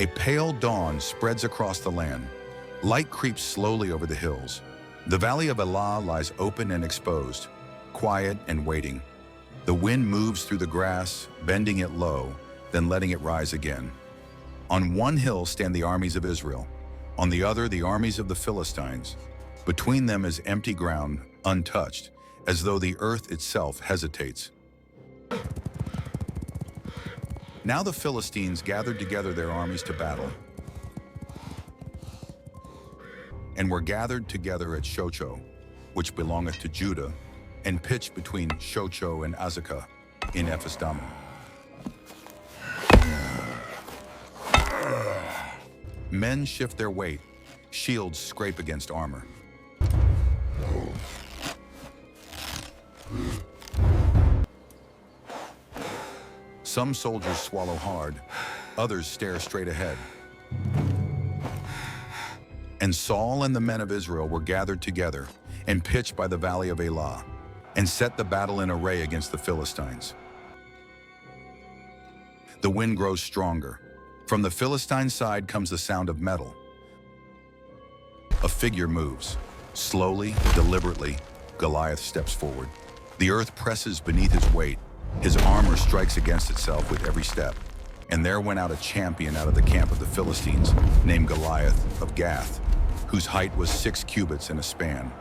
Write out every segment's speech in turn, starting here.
A pale dawn spreads across the land. Light creeps slowly over the hills. The valley of Elah lies open and exposed, quiet and waiting. The wind moves through the grass, bending it low, then letting it rise again. On one hill stand the armies of Israel. On the other, the armies of the Philistines. Between them is empty ground, untouched, as though the earth itself hesitates. Now the Philistines gathered together their armies to battle, and were gathered together at Shocho, which belongeth to Judah, and pitched between Shocho and Azekah in Ephes-dammim. Men shift their weight, shields scrape against armor. Some soldiers swallow hard, others stare straight ahead. And Saul and the men of Israel were gathered together and pitched by the valley of Elah, and set the battle in array against the Philistines. The wind grows stronger. From the Philistine side comes the sound of metal. A figure moves. Slowly, deliberately, Goliath steps forward. The earth presses beneath his weight. His armor strikes against itself with every step. And there went out a champion out of the camp of the Philistines, named Goliath of Gath, whose height was 6 cubits and a span.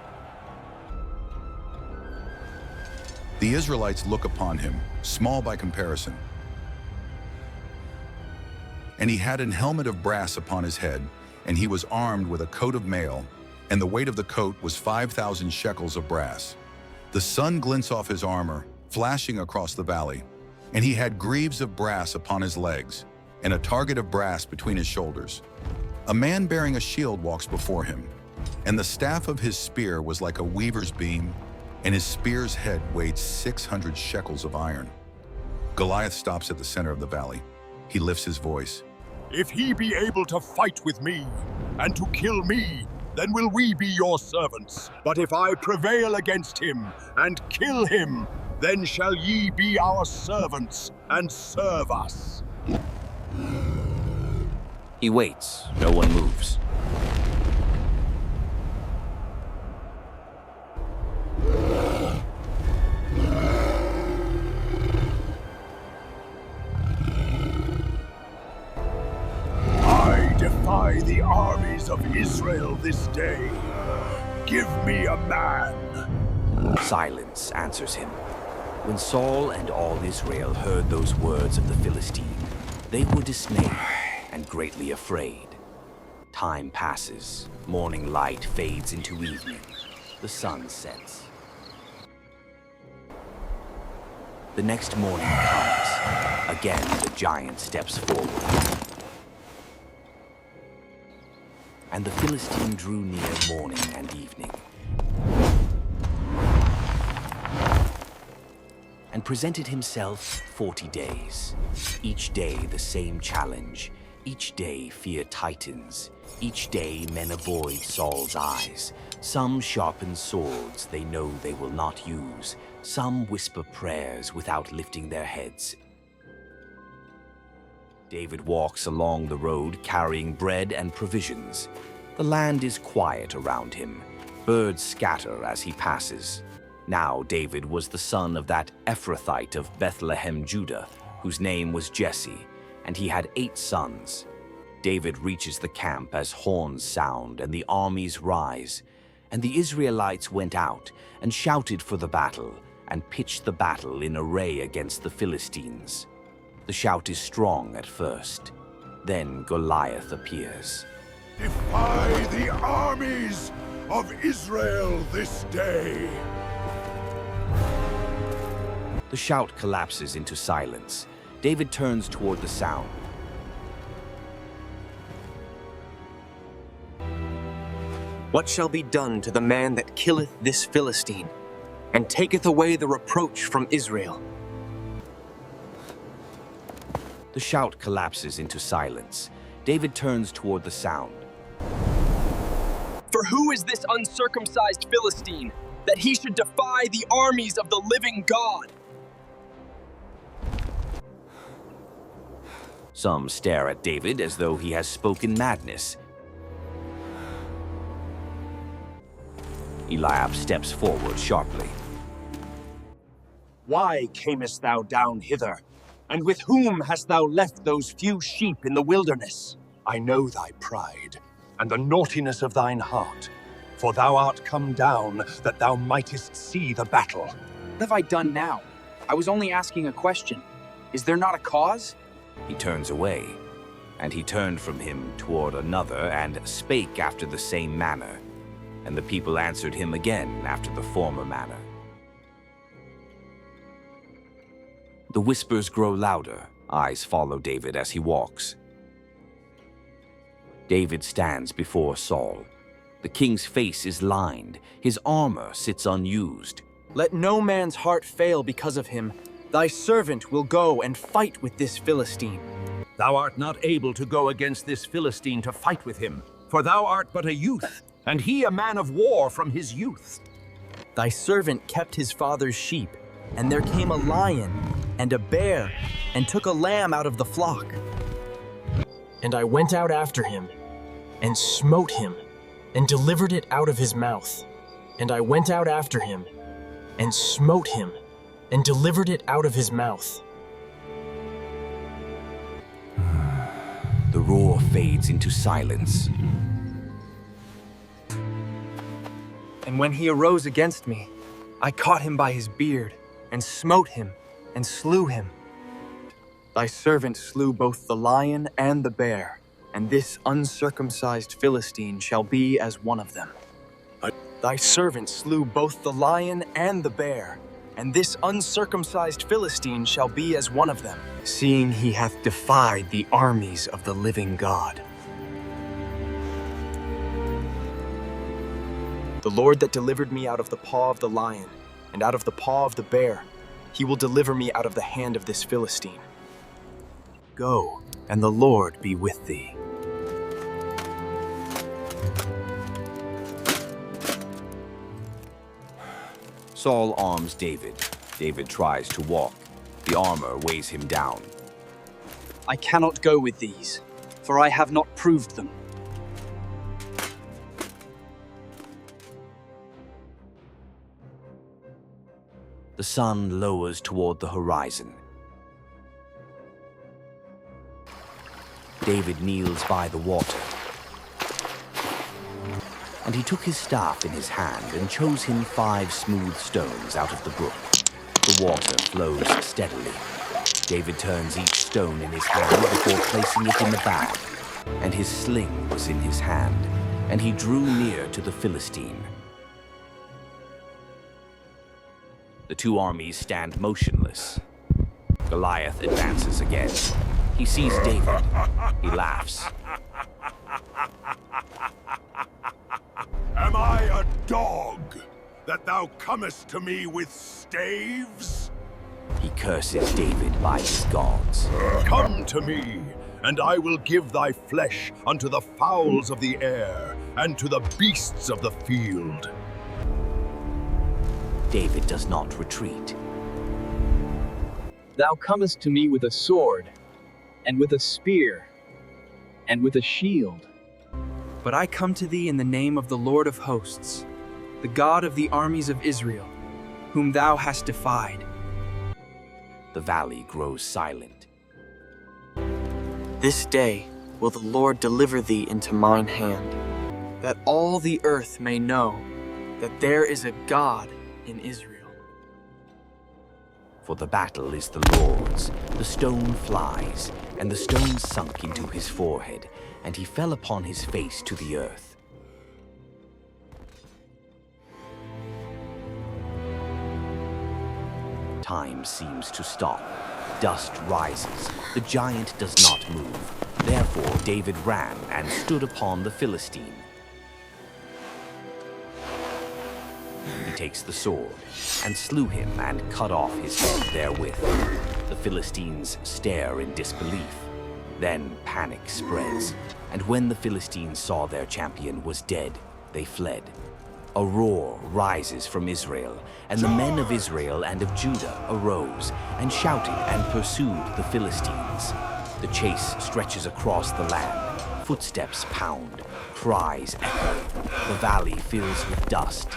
The Israelites look upon him, small by comparison. And he had an helmet of brass upon his head, and he was armed with a coat of mail, and the weight of the coat was 5,000 shekels of brass. The sun glints off his armor, flashing across the valley, and he had greaves of brass upon his legs, and a target of brass between his shoulders. A man bearing a shield walks before him, and the staff of his spear was like a weaver's beam, and his spear's head weighed 600 shekels of iron. Goliath stops at the center of the valley. He lifts his voice. If he be able to fight with me, and to kill me, then will we be your servants. But if I prevail against him, and kill him, then shall ye be our servants, and serve us. He waits. No one moves. I defy the armies of Israel this day. Give me a man. Silence answers him. When Saul and all Israel heard those words of the Philistine, they were dismayed and greatly afraid. Time passes. Morning light fades into evening. The sun sets. The next morning comes. Again, the giant steps forward. And the Philistine drew near morning and evening, and presented himself 40 days. Each day the same challenge. Each day fear tightens. Each day men avoid Saul's eyes. Some sharpen swords they know they will not use. Some whisper prayers without lifting their heads. David walks along the road carrying bread and provisions. The land is quiet around him. Birds scatter as he passes. Now David was the son of that Ephrathite of Bethlehem, Judah, whose name was Jesse, and he had 8 sons. David reaches the camp as horns sound and the armies rise. And the Israelites went out and shouted for the battle and pitched the battle in array against the Philistines. The shout is strong at first. Then Goliath appears. Defy the armies of Israel this day. The shout collapses into silence. David turns toward the sound. What shall be done to the man that killeth this Philistine, and taketh away the reproach from Israel? The shout collapses into silence. David turns toward the sound. For who is this uncircumcised Philistine, that he should defy the armies of the living God? Some stare at David as though he has spoken madness. Eliab steps forward sharply. Why camest thou down hither? And with whom hast thou left those few sheep in the wilderness? I know thy pride, and the naughtiness of thine heart. For thou art come down, that thou mightest see the battle. What have I done now? I was only asking a question. Is there not a cause? He turns away, and he turned from him toward another and spake after the same manner. And the people answered him again after the former manner. The whispers grow louder. Eyes follow David as he walks. David stands before Saul. The king's face is lined. His armor sits unused. Let no man's heart fail because of him. Thy servant will go and fight with this Philistine. Thou art not able to go against this Philistine to fight with him, for thou art but a youth, and he a man of war from his youth. Thy servant kept his father's sheep, and there came a lion and a bear, and took a lamb out of the flock. And I went out after him, and smote him, and delivered it out of his mouth. And I went out after him, and smote him, and delivered it out of his mouth. The roar fades into silence. And when he arose against me, I caught him by his beard, and smote him, and slew him. Thy servant slew both the lion and the bear, and this uncircumcised Philistine shall be as one of them. Thy servant slew both the lion and the bear, and this uncircumcised Philistine shall be as one of them, seeing he hath defied the armies of the living God. The Lord that delivered me out of the paw of the lion, and out of the paw of the bear, he will deliver me out of the hand of this Philistine. Go, and the Lord be with thee. Saul arms David. David tries to walk. The armor weighs him down. I cannot go with these, for I have not proved them. The sun lowers toward the horizon. David kneels by the water. And he took his staff in his hand and chose him 5 smooth stones out of the brook. The water flows steadily. David turns each stone in his hand before placing it in the bag. And his sling was in his hand, and he drew near to the Philistine. The 2 armies stand motionless. Goliath advances again. He sees David. He laughs. Am I a dog, that thou comest to me with staves? He curses David by his gods. Come to me, and I will give thy flesh unto the fowls of the air, and to the beasts of the field. David does not retreat. Thou comest to me with a sword, and with a spear, and with a shield. But I come to thee in the name of the Lord of hosts, the God of the armies of Israel, whom thou hast defied. The valley grows silent. This day will the Lord deliver thee into mine hand, that all the earth may know that there is a God in Israel. For the battle is the Lord's. The stone flies, and the stone sunk into his forehead, and he fell upon his face to the earth. Time seems to stop. Dust rises. The giant does not move. Therefore David ran and stood upon the Philistine. He takes the sword, and slew him and cut off his head therewith. The Philistines stare in disbelief. Then panic spreads, and when the Philistines saw their champion was dead, they fled. A roar rises from Israel, and the men of Israel and of Judah arose, and shouted and pursued the Philistines. The chase stretches across the land. Footsteps pound, cries echo. The valley fills with dust.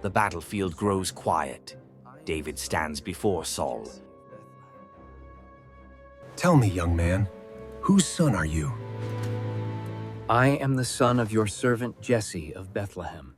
The battlefield grows quiet. David stands before Saul. Tell me, young man, whose son are you? I am the son of your servant Jesse of Bethlehem.